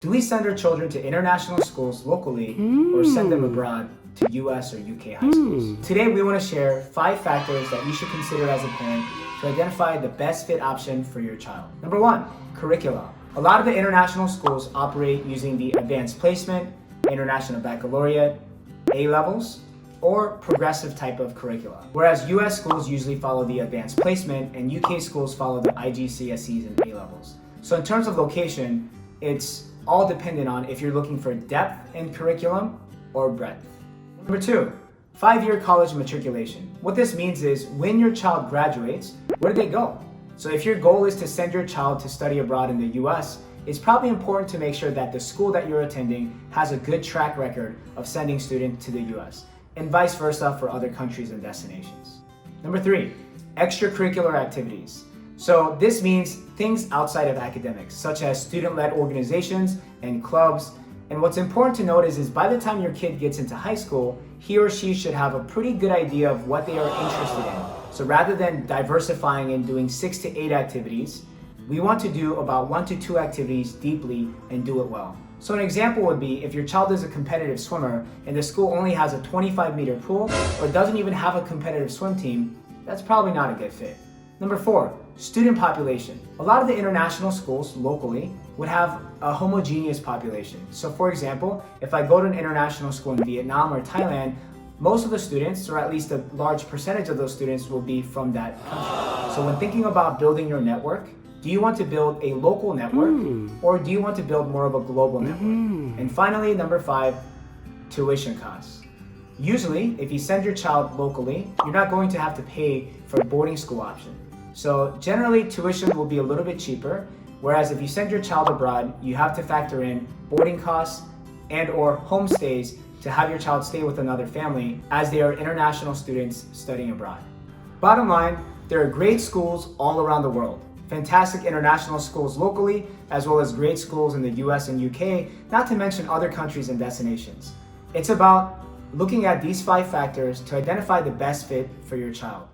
Do we send our children to international schools locally or send them abroad to US or UK high schools? Today we want to share 5 factors that you should consider as a parent to identify the best fit option for your child. Number 1, curricula. A lot of the international schools operate using the advanced placement, international baccalaureate, A-levels, or progressive type of curricula. Whereas US schools usually follow the advanced placement and UK schools follow the IGCSEs and A-levels. So in terms of location, it's all dependent on if you're looking for depth in curriculum or breadth. Number 2, 5-year college matriculation. What this means is when your child graduates, where do they go? So if your goal is to send your child to study abroad in the US, it's probably important to make sure that the school that you're attending has a good track record of sending students to the US, and vice versa for other countries and destinations. Number 3, extracurricular activities. So this means things outside of academics, such as student-led organizations and clubs. And what's important to note is by the time your kid gets into high school, he or she should have a pretty good idea of what they are interested in. So rather than diversifying and doing 6 to 8 activities, we want to do about 1 to 2 activities deeply and do it well. So an example would be if your child is a competitive swimmer and the school only has a 25-meter pool or doesn't even have a competitive swim team, that's probably not a good fit. Number 4, student population. A lot of the international schools locally would have a homogeneous population. So for example, if I go to an international school in Vietnam or Thailand, most of the students, or at least a large percentage of those students, will be from that country. So when thinking about building your network, do you want to build a local network or do you want to build more of a global network? And finally, number 5, tuition costs. Usually, if you send your child locally, you're not going to have to pay for a boarding school option. So generally, tuition will be a little bit cheaper, whereas if you send your child abroad, you have to factor in boarding costs and or homestays to have your child stay with another family as they are international students studying abroad. Bottom line, there are great schools all around the world. Fantastic international schools locally, as well as great schools in the US and UK, not to mention other countries and destinations. It's about looking at these 5 factors to identify the best fit for your child.